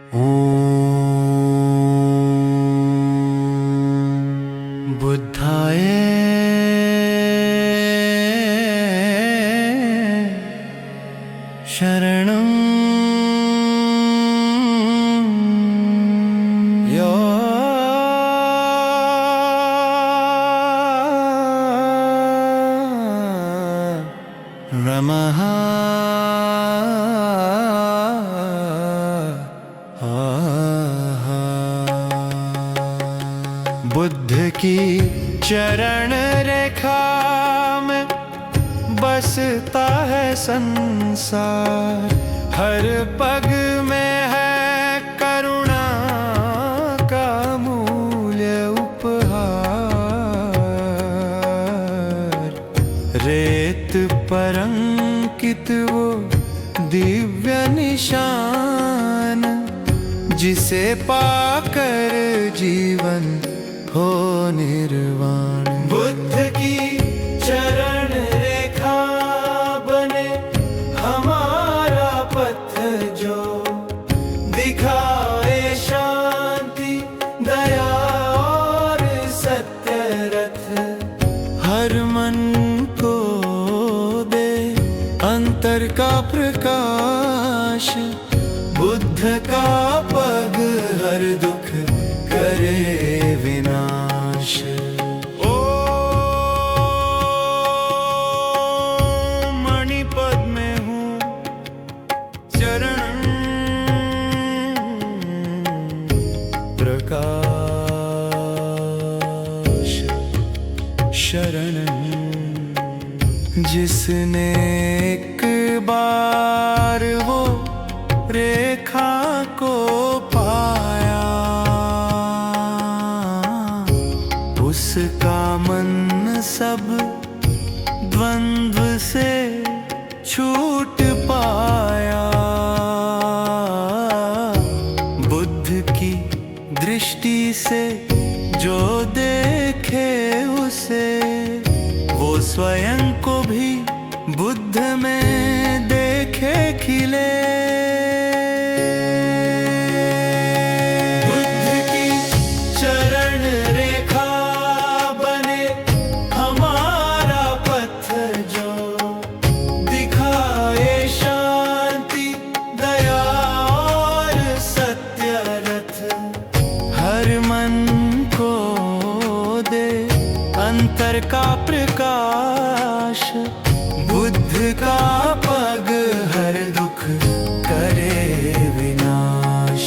ॐ बुद्धाय शरणं यो नमः। बुद्ध की चरण रेखा में बसता है संसार, हर पग में है करुणा का मूल्य उपहार। रेत पर अंकित वो दिव्य निशान, जिसे पाकर जीवन हो निर्वाण। बुद्ध की चरण रेखा बने हमारा पथ, जो दिखाए शांति दया और सत्य रथ। हर मन को दे अंतर का प्रकाश, बुद्ध का पग हर दुख करे विनाश। ओ मणिपद में हूँ चरण प्रकाश शरण। जिसने एक बार वो रेखा को पाया, उसका मन सब द्वंद्व से छूट पाया। बुद्ध की दृष्टि से जो देखे उसे, वो स्वयं को भी बुद्ध में देखे खिले। अंतर का प्रकाश, बुद्ध का पग हर दुख करे विनाश।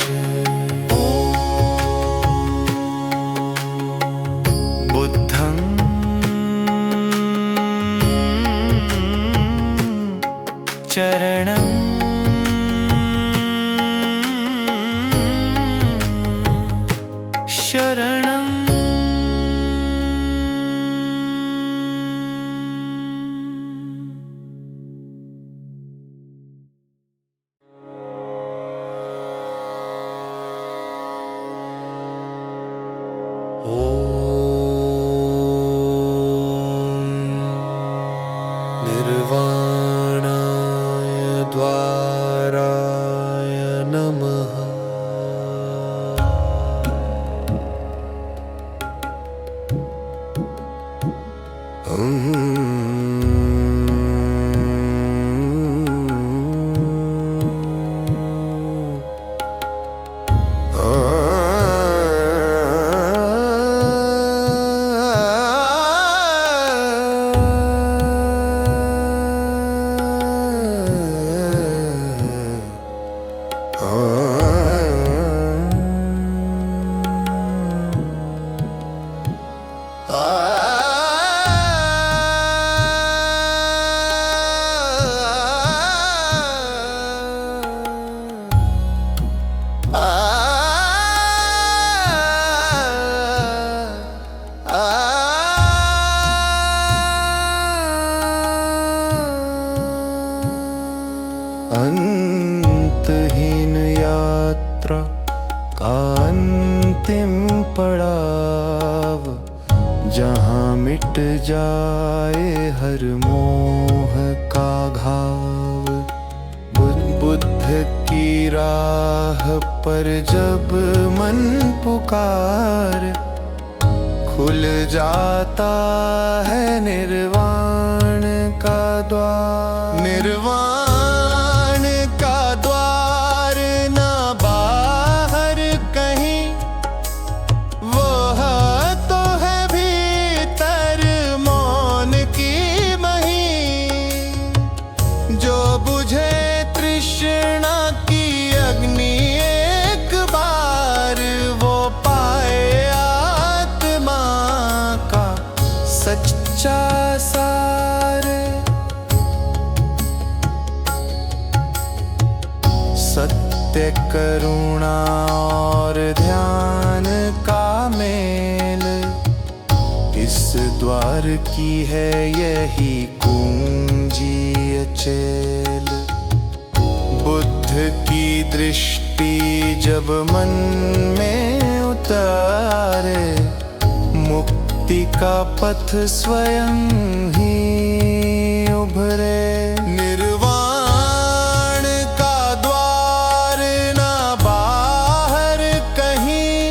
बुद्धं चरणं शरणं। निर्वाणाय द्वाराय नमः। अंतहीन यात्रा का अंतिम पड़ाव, जहाँ मिट जाए हर मोह का घाव। बुद्ध की राह पर जब मन पुकार, खुल जाता है निर्वाण का द्वार। निर्वाण का द्वार ना बाहर कहीं, वो तो है भीतर मौन की मही। जो बुझे तृष्णा की अग्नि एक बार, वो पाए आत्मा का सच्चा सार। सत्य करुणा और ध्यान का मेल, इस द्वार की है यही कुंजी अचेल। बुद्ध की दृष्टि जब मन में उतारे, मुक्ति का पथ स्वयं ही उभरे। निर्वाण का द्वार ना बाहर कहीं,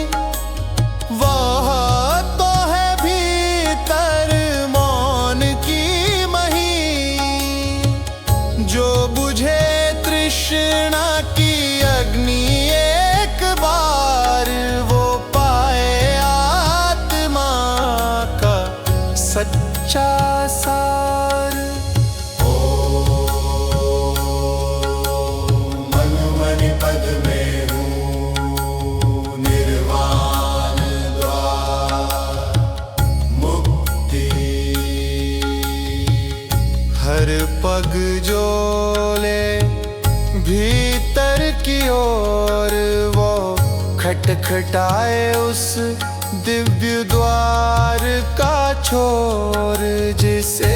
वह तो है भीतर मौन की मही। जो बुझे तृष्णा की अग्नि एक बार, वो पाए आत्मा का सच्चा सार। मन मनि पद में हूँ निर्वाण द्वार मुक्ति। हर पग जो ले भीतर की ओर, वो खटखटाए उस दिव्य द्वार का छोर। जिसे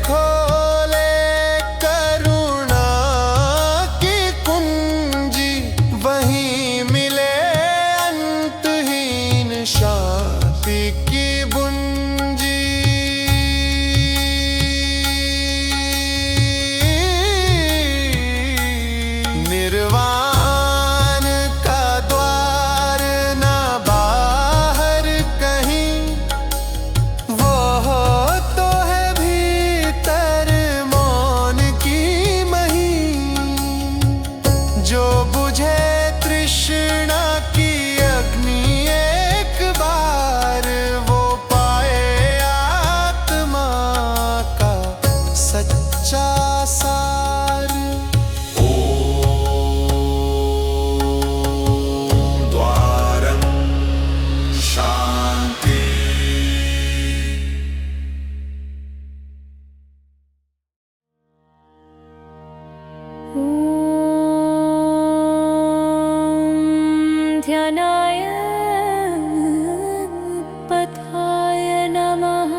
खोले करुणा की कुंजी, वहीं मिले अंतहीन शांति की बुंजी। निर्वाण का द्वार ना बाहर कहीं, वो तो है भीतर मौन की मही। जो बुझे तृष्णा की अग्नि एक बार, वो पाए आत्मा का सच्चा सार। द्वारं शांति। ध्यानाय पथाय नमः।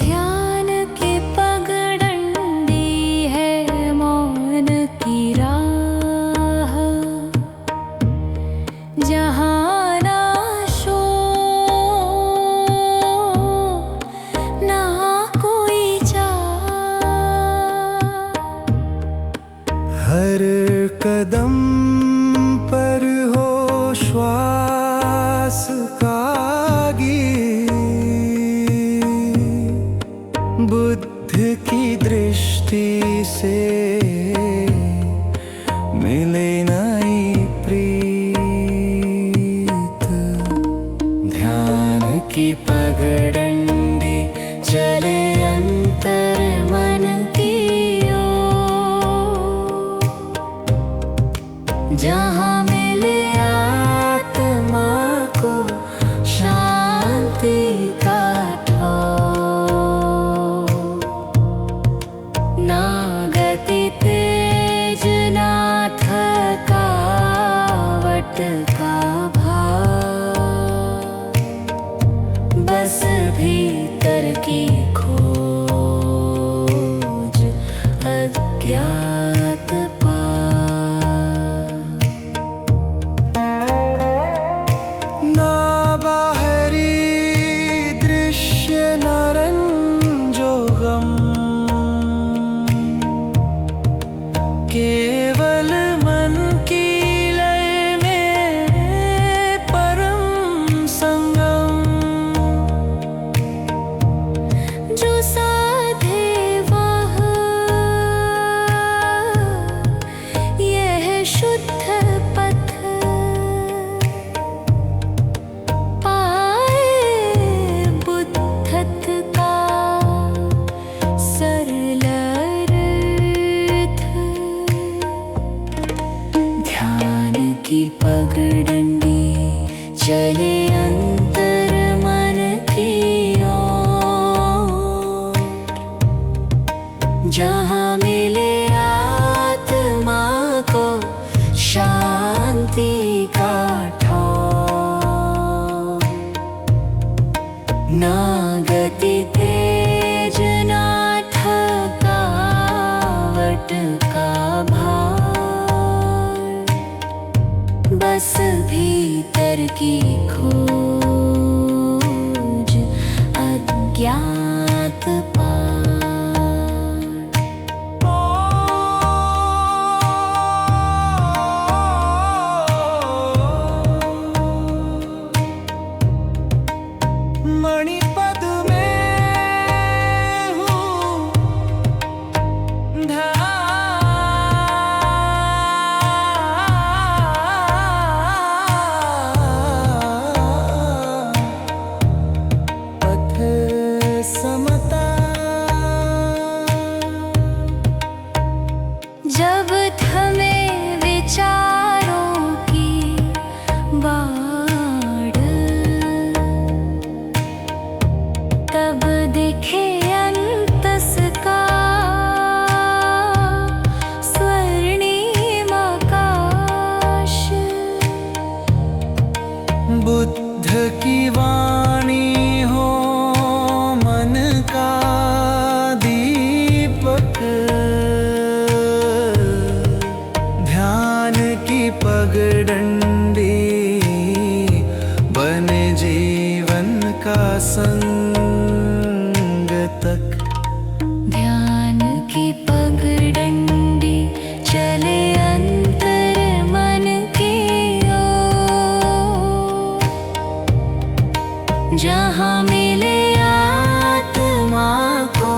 ध्यान की पगडंडी है मौन की राह, जहाँ ना शोर ना कोई चाह। हर कदम पर हो श्वास का गीत, बुद्ध की दृष्टि से मिले नई प्रीत। ध्यान की पगडंडी चले अंतर मन की ओर, जहाँ मिले आत्मा को शांति का ठोर। ना गति तेज ना थकावट का भाव, बस भीतर की खोज अज्ञात पार। केवल मन की लय में परम संगम। जो साधे वह यह शुद्ध पथ पाए, बुद्धत का सरल अर्थ। ध्यान की पगडंडी चले अंतर मन की ओर, जहाँ मिले आत्मा को शांति का ठौर। ना गति तेज ना थकावट का भार, बस भीतर की खोज अज्ञात पार। मणिपद में हूँ पथ समता। जब थमे विचारों की बाढ़, तब दिखे अंतस का स्वर्णिम आकाश। बुद्ध की वाणी हो मन का दीपक, ध्यान की पगडंडी बने जीवन का संगतक। ध्यान की पगडंडी चले अंतर मन की ओर, जहाँ मिले आत्मा को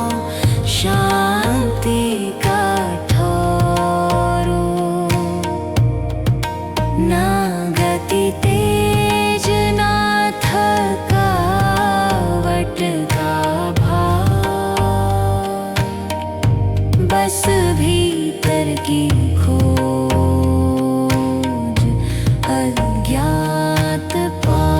शांति का ठौर। ना गति तेज ना थकावट का भार, बस भीतर की खोज अज्ञात पार।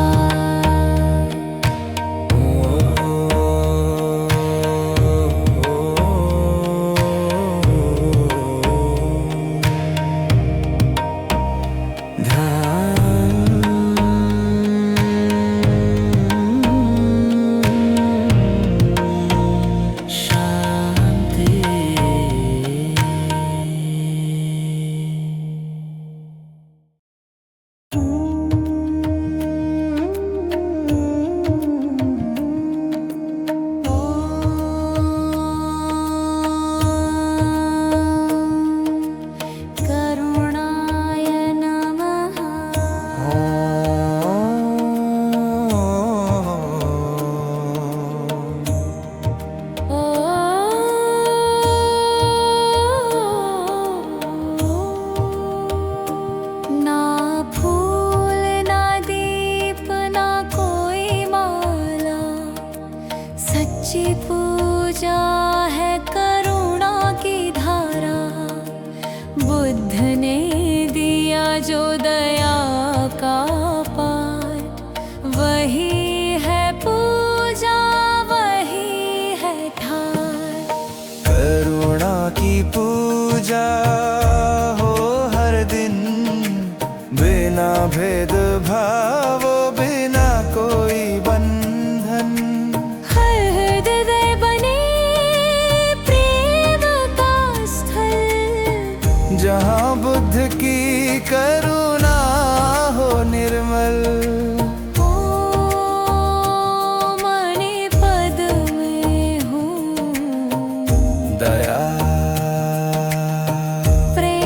करुणाय नमः। ना फूल ना दीप ना कोई माला, सच्ची पूजा है करुणा की धारा। बुद्ध ने दिया जो दया का पाठ, वही है पूजा वही है ठार। करुणा की पूजा हो हर दिन, बिना भेदभाव बिना कोई बंधन। हर हृदय बने प्रेम का स्थल, जहाँ बुद्ध की करुणा हो निर्मल। ओ मणिपद में हूँ दया प्रेम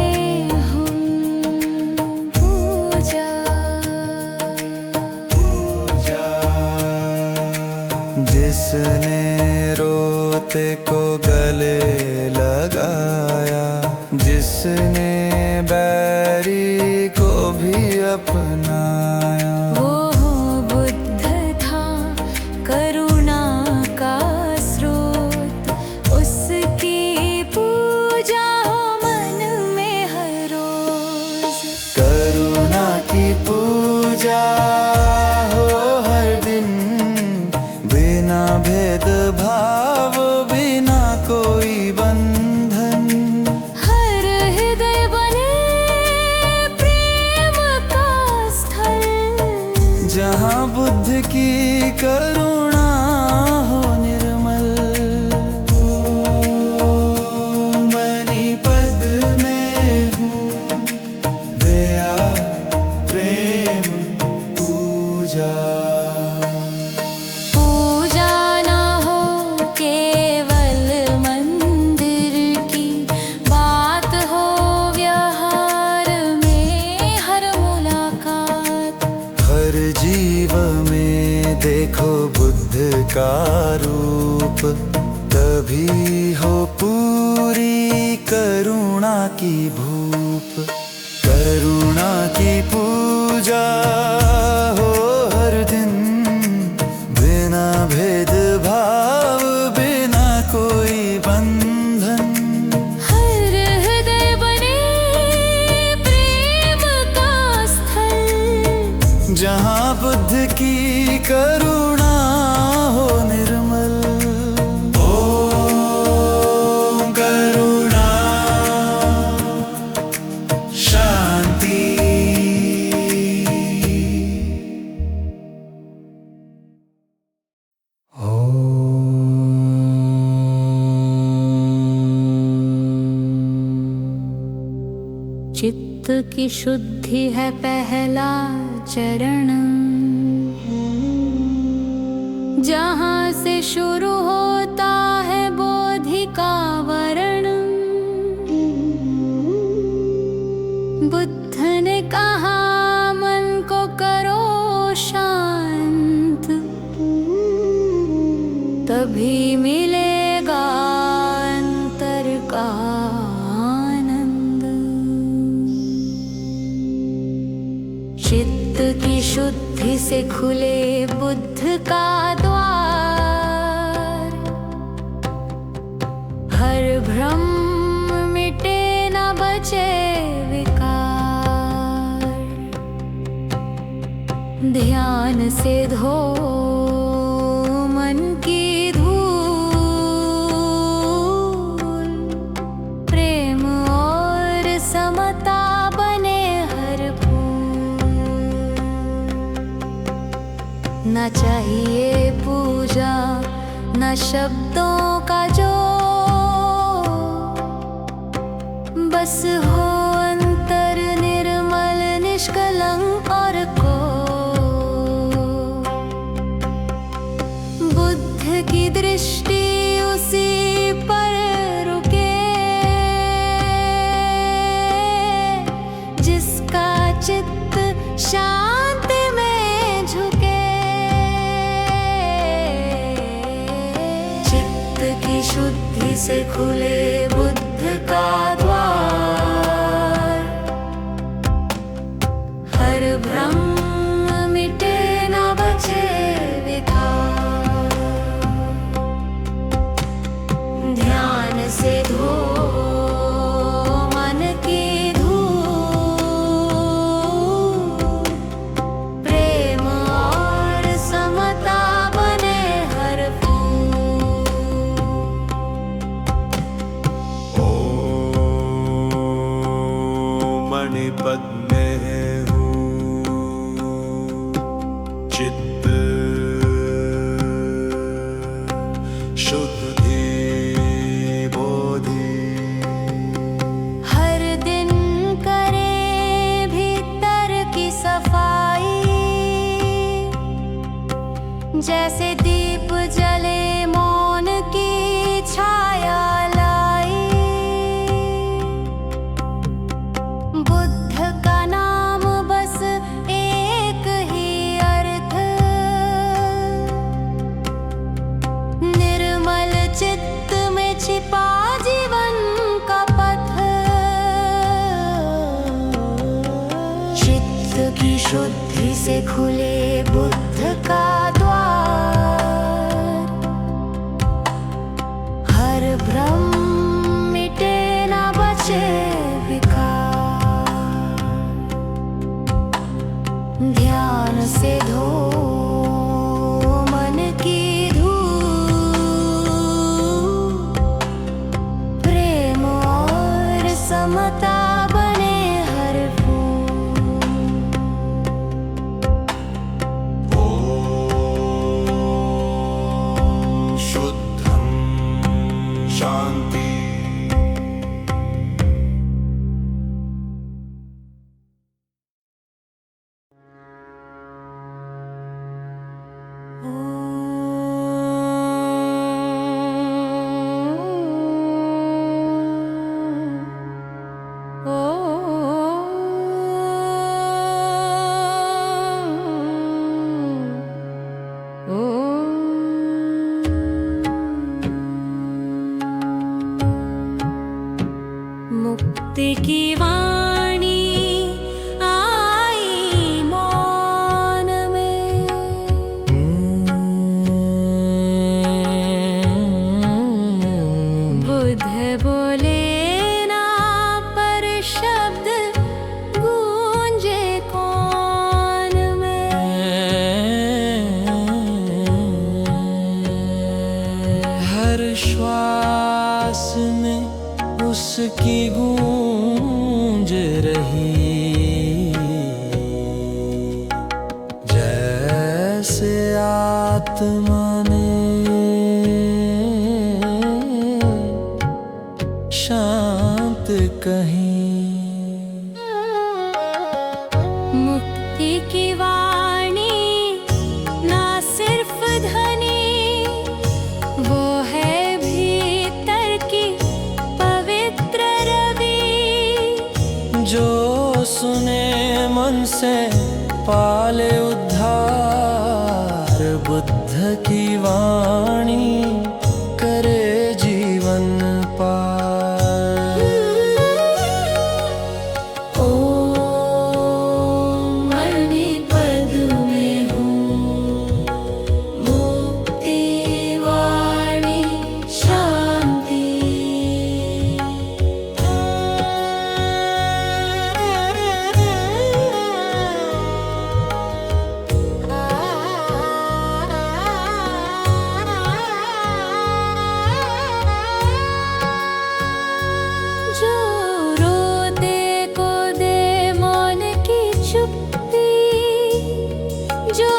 अपनाया। वो बुद्ध था करुणा का स्रोत, उसकी पूजा हो मन में हर रोज। करुणा की पूजा हो हर दिन, बिना भेदभाव, बिना कोई बंधन। हर हृदय बने प्रेम का स्थल, जहाँ बुद्ध की करुणा हो निर्मल। मणिपद में हूँ दया प्रेम पूजा। पूजा ना हो केवल मंदिर की, बात हो व्यवहार में हर मुलाकात। हर जीव में देखो बुद्ध का रूप, तभी हो पूरी करुणा की भूप। करुणा की पूजा हो हर दिन, बिना भेदभाव, बिना कोई बंधन। हर हृदय बने प्रेम का स्थल, जहाँ बुद्ध की करुणा हो निर्मल। ओम करुणा शांति। चित्त की शुद्धि है पहला चरण, जहाँ से शुरू होता है बोधि का वरण। बुद्ध ने कहा मन को करो शांत, तभी मिलेगा अंतर का आनंद। चित्त की शुद्धि से खुले बुद्ध का द्वार, हर भ्रम मिटे न बचे विकार। ध्यान से धो मन की धूल, प्रेम और समता बने हर फूल। न चाहिए पूजा न शब्दों का जो, बस हो अंतर निर्मल निष्कलंक और को। बुद्ध की दृष्टि उसी पर रुके, जिसका चित्त शांति में झुके। चित्त की शुद्धि से खुले बुद्ध का द्वार, हर भ्रम मिटे न बचे विकार। ध्यान से धो मन की धूल, प्रेम और समता बने हर फूल। मणिपद में हूँ चित्त शुद्धि बोधि। हर दिन करे भीतर की सफाई, जैसे दीप जले मौन की छाया लाई। बुद्ध का नाम बस एक ही अर्थ, निर्मल चित्त में छिपा जीवन की शुद्धि से खुले बुद्ध का द्वार, हर भ्रम मिटे न बचे विकार। ध्यान से धो मन की धूल, प्रेम और समता बने हर फूल। शुद्धं शांति। मुक्ति की वाणी आई मौन में, बुद्ध बोले ना पर शब्द गूंजे कौन में। हर श्वास में उसकी गूंज रही, जैसे आत्मा ने शांत कहीं। मुक्ति की वाणी ना सिर्फ ध्वनि, वो है भीतर की पवित्र रवि। जो सुने मन से पाले उद्धार, बुद्ध की वाणी करे जीवन पार। ओम मणिपद में हूँ, मुक्ति वाणी शांति। जो रोते को दे मौन की चुप्पी, जो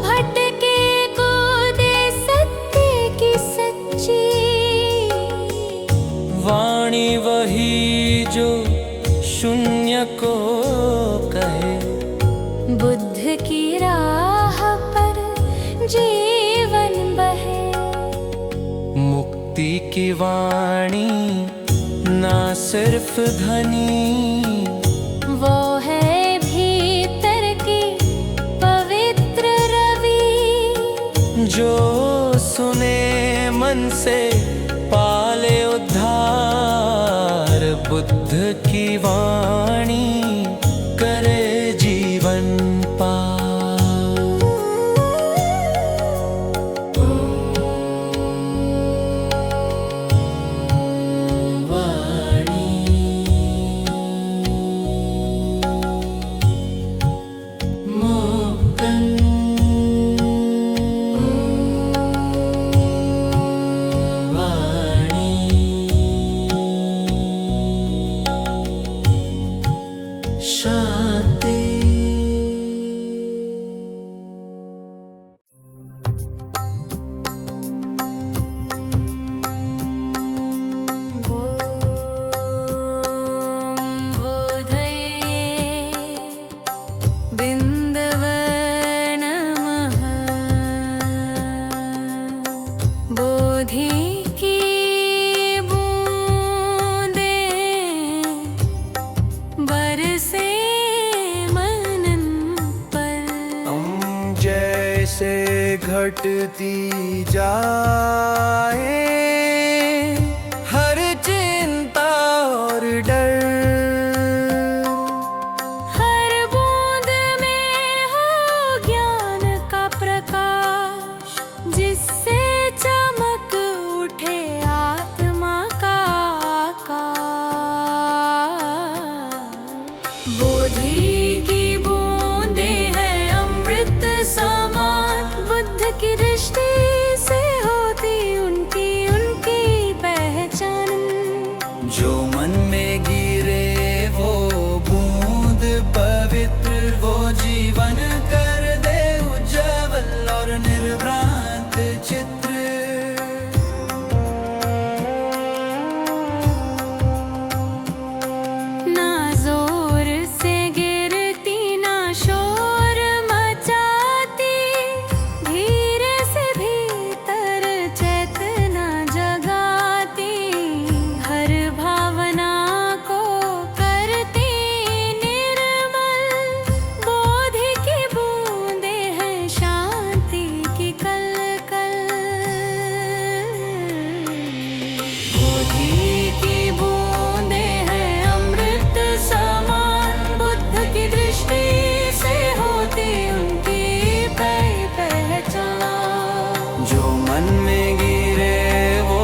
भटके को दे सत्य की सच्ची। वाणी वही जो शून्य को कहे, बुद्ध की राह पर जीवन बहे। मुक्ति की वाणी ना सिर्फ धनी, वो है भीतर की पवित्र रवि। जो सुने मन से पाले उद्धार, बुद्ध की वाणी करे जीवन पार। शांति। बोधि की बूंदें बरसे मनन पर। जैसे घटती जाए हर चिंता और डर, हर बूंद में बोधि की बूंदे हैं अमृत समान, बुद्ध की दृष्टि से होती उनकी उनकी पहचान। जो मन में गिरे वो बूंद पवित्र, वो जीवन कर दे उज्ज्वल और निर्भ्रांत चित्र। ना जोर से गिरती ना शोर मचाती, धीरे से भीतर चेतना जगाती, हर भावना को करती निर्मल। बोधि की बूंदे हैं शांति की कलकल। बोधि की बूंदे हैं अमृत समान, बुद्ध की दृष्टि से होती उनकी पहचान। जो मन में गिरे वो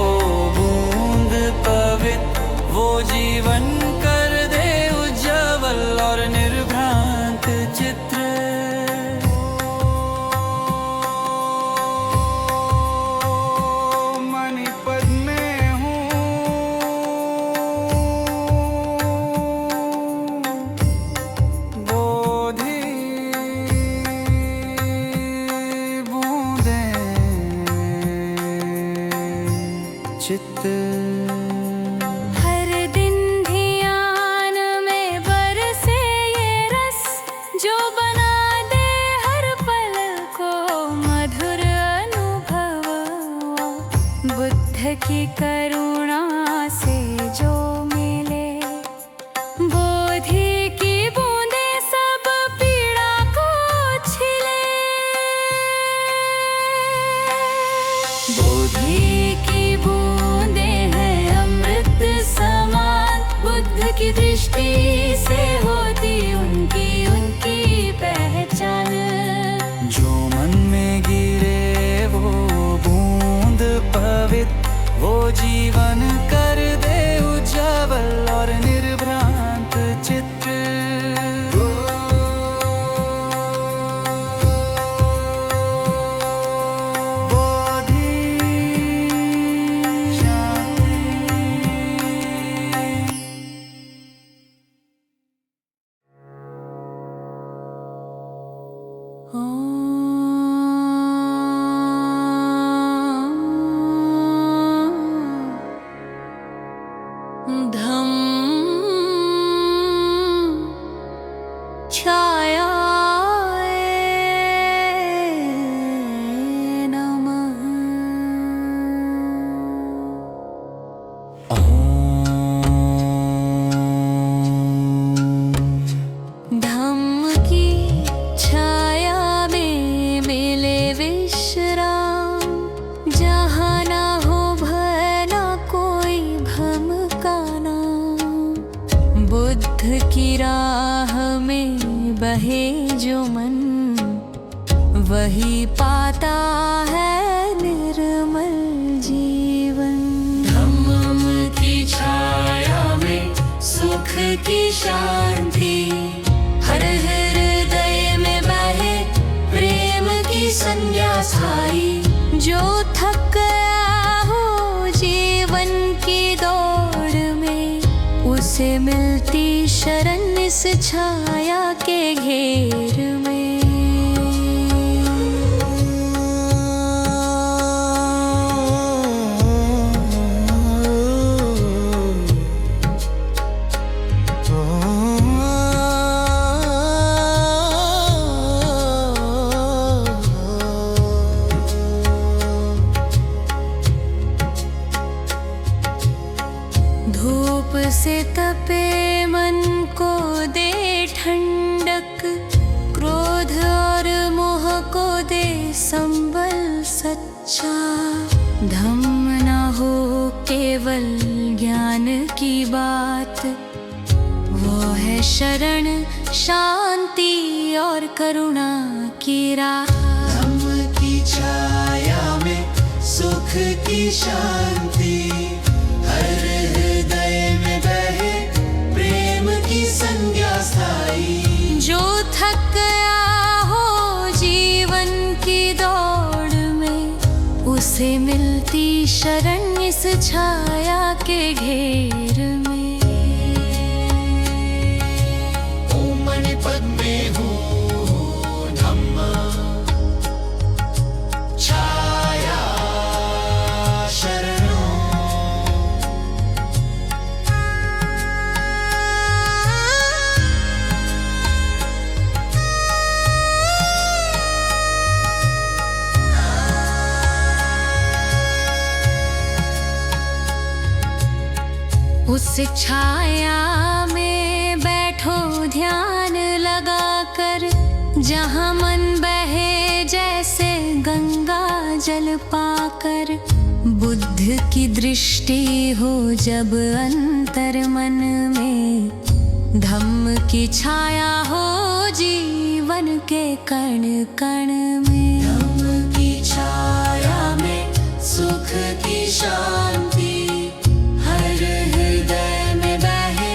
बूंद पवित्र, वो जीवन कर दे उज्ज्वल और निर्भ्रांत चित्र। मणिपद में हूँ बोधि बूंदे चित्त। हर दिन ध्यान में बरसे ये रस, जो बना दे हर पल को मधुर अनुभव। बुद्ध की करुणा से जो मिले, बोधि की बूंदे सब पीड़ा को छिले। बोधि की बूंदे हैं अमृत समान, बुद्ध की दृष्टि से होती उनकी उनकी पहचान। जो मन में गिरे वो बूंद पवित्र, वो जीवन कर दे उज्ज्वल और निर्भ्रांत चित्र। बोधि शांति। धम्म छायाए नमः। धम्म की छाया में मिले विश्राम, जहाँ ना हो भला कोई भ्रम का नाम। बुद्ध की राह में बहे जो मन, वही पाता है निर्मल जीवन। धम्म की छाया में सुख की शांति, हर हृदय में बहे प्रेम की संज्ञा साई। जो थक गया हो जीवन की दौड़ में, उसे मिलती शरण इस छाया के घेर में। धूप से तपे मन को दे ठंडक, क्रोध और मोह को दे संबल सच्चा। धम्म न हो केवल ज्ञान की बात, वो है शरण शांति और करुणा की राह। धम्म की छाया में सुख की शांति, हर हृदय में बहे प्रेम की संज्ञा स्थाई। जो थक गया हो जीवन की दौड़ में, उसे मिलती शरण इस छाया के घेर में। ओम मणि पद्मे हूँ धम्म छाया शरणों। उस छाया में बैठो ध्यान लगाकर, जहाँ मन बहे जैसे गंगा जल पाकर। बुद्ध की दृष्टि हो जब अंतर मन में, धम्म की छाया हो जीवन के कण कण में। धम्म की छाया में सुख की शांति, हर हृदय में बहे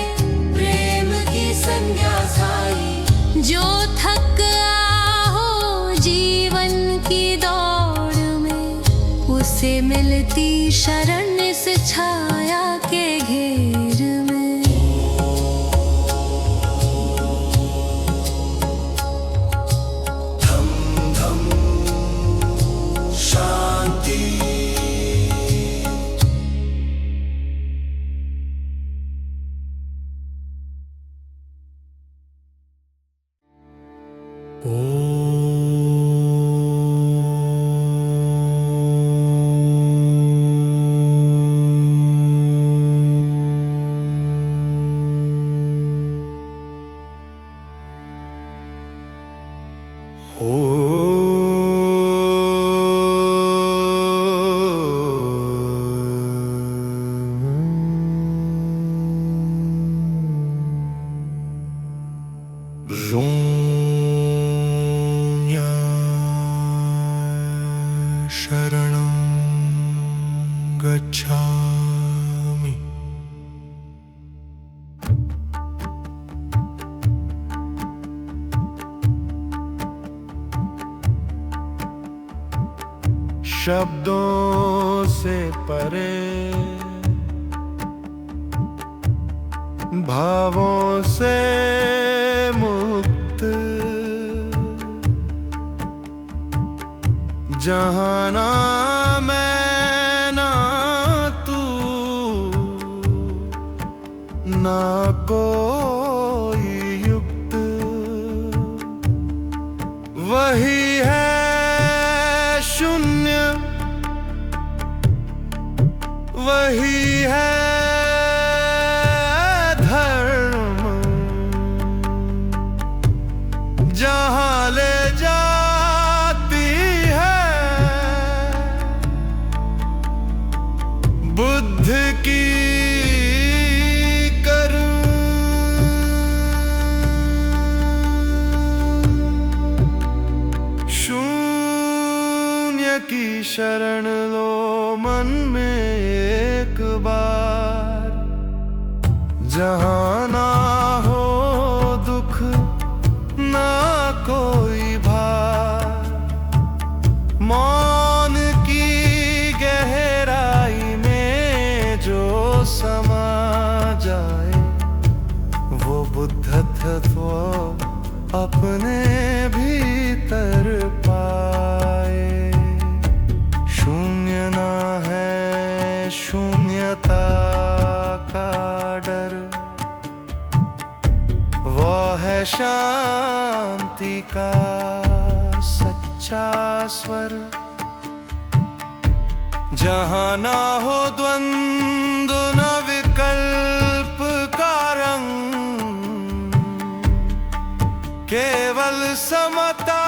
प्रेम की संज्ञा स्थाई। जो थक गया हो जीवन की दौड़ में, उसे मिलती शरण इस छाया के घेर में। धम धम शांति। शरणं गच्छामि। शब्दों से परे, भावों से मुक्त, जहाँ ना मैं ना तू, ना कोई युक्त, वही है शून्य, वही है धर्म, जहाँ ले जाती है बुद्ध की करुण। शून्य की शरण लो मन में एक बार, जहाँ ना हो दुख ना कोई भार। मौन की गहराई में जो समा जाए, वो बुद्धत्व अपने भीतर पाए। शून्य ना है शून्यता का डर, वो है शांति का सच्चा स्वर। जहाँ ना हो द्वंद्व न विकल्प का रंग, केवल समता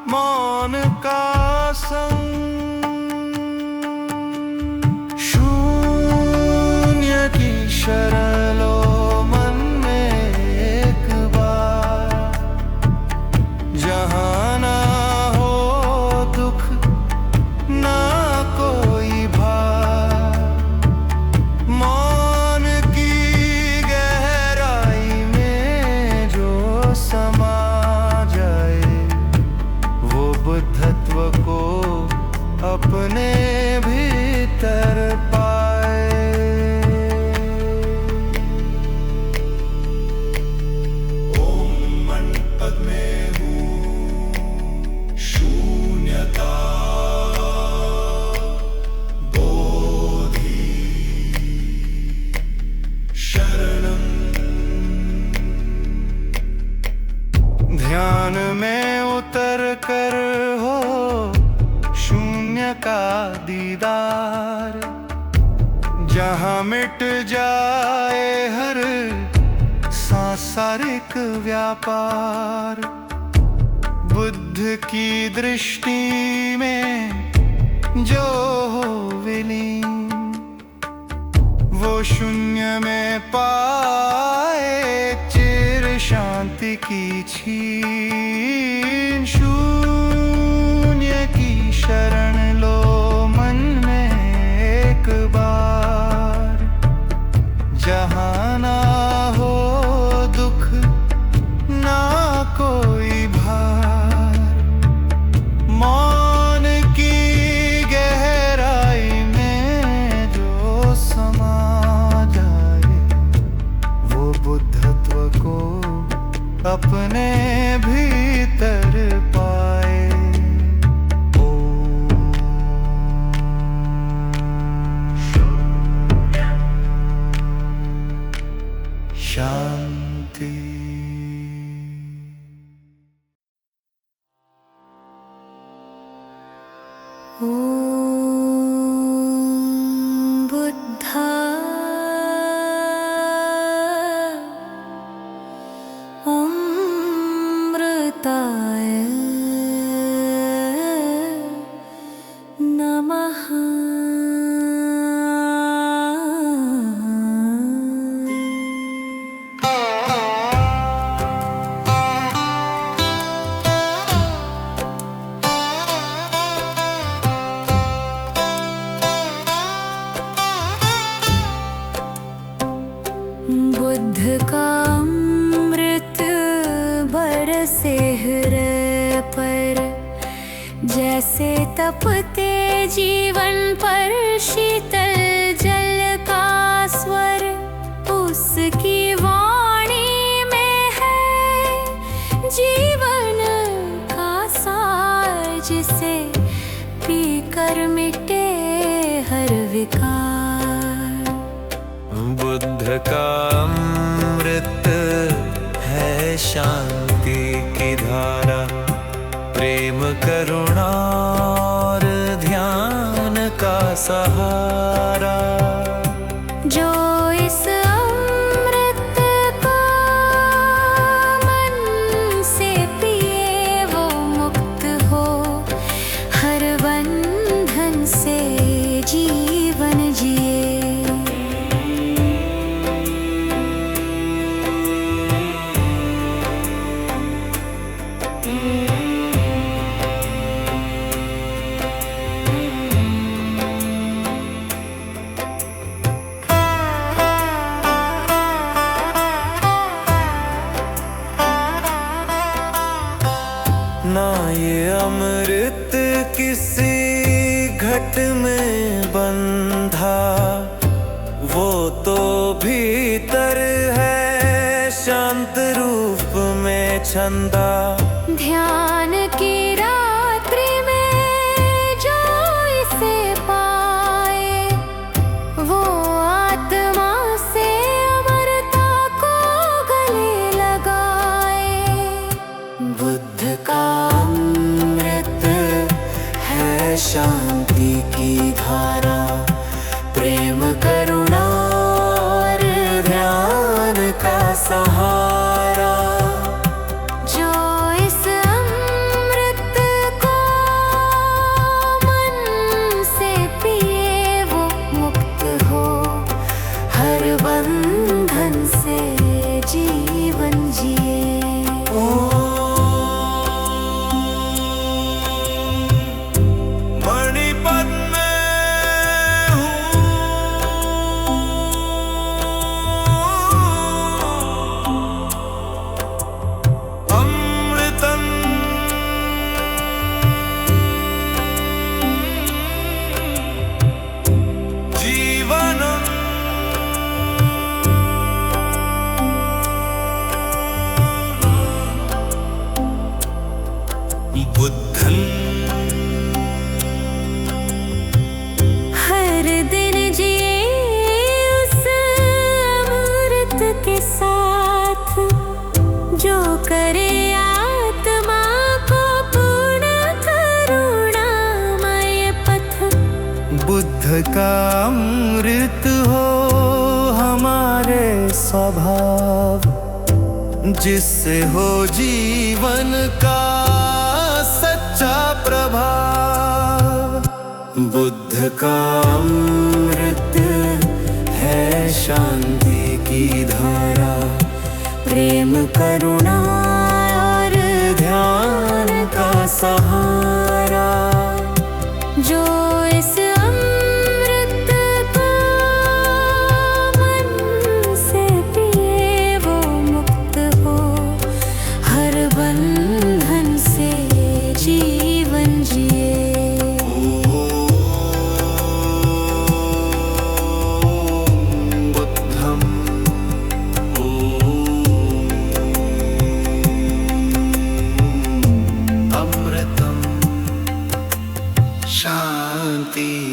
मौन का संग। शून्य की शरण लो मन में एक बार, जहाँ ना हो दुख ना कोई भार। मौन की ध्यान में उतर कर हो शून्य का दीदार, जहाँ मिट जाए हर सांसारिक व्यापार। बुद्ध की दृष्टि में जो हो विलीन, वो शून्य में पाए चिर शांति की छीन। शून्य की शरण लो मन में एक बार, जहाँ ना हो दुख ना कोई भार। मौन की गहराई में जो समा जाए, वो बुद्धत्व को अपने भीतर पाए। शांति। ॐ बुद्धा अमृताय नमः। बुद्ध का अमृत बरसे हृदय पर, जैसे तपते जीवन पर शीतल जल का स्वर। उसकी वाणी में है जीवन का सार, जिसे पीकर मिटे हर विकार। बुद्ध का अमृत है शांति की धारा, प्रेम करुणा और ध्यान का सहारा। जो इस अमृत को मन से पिए, वो मुक्त हो हर बंधन से जीवन जिए। ना ये अमृत किसी घट में बंधा, वो तो भीतर है शांत रूप में छंदा। ध्यान की रात्रि में जो इसे पाए, वो आत्मा से अमरता को गले लगाए। बुद्ध का अमृत है शांति की धारा, प्रेम करुणा और ध्यान का सहारा। जो इस अमृत को मन से पिए, वो मुक्त हो हर बंधन से जीवन जिए। मणिपद में हूँ, अमृतम जीवनम। का अमृत हो हमारे स्वभाव, जिससे हो जीवन का सच्चा प्रभाव। बुद्ध का अमृत है शांति की धारा, प्रेम करुणा और ध्यान का सहारा। जो इस अमृत को मन से पिए वो मुक्त हो, हर बंधन से जीवन जिए। बुद्धं अमृतं शांति।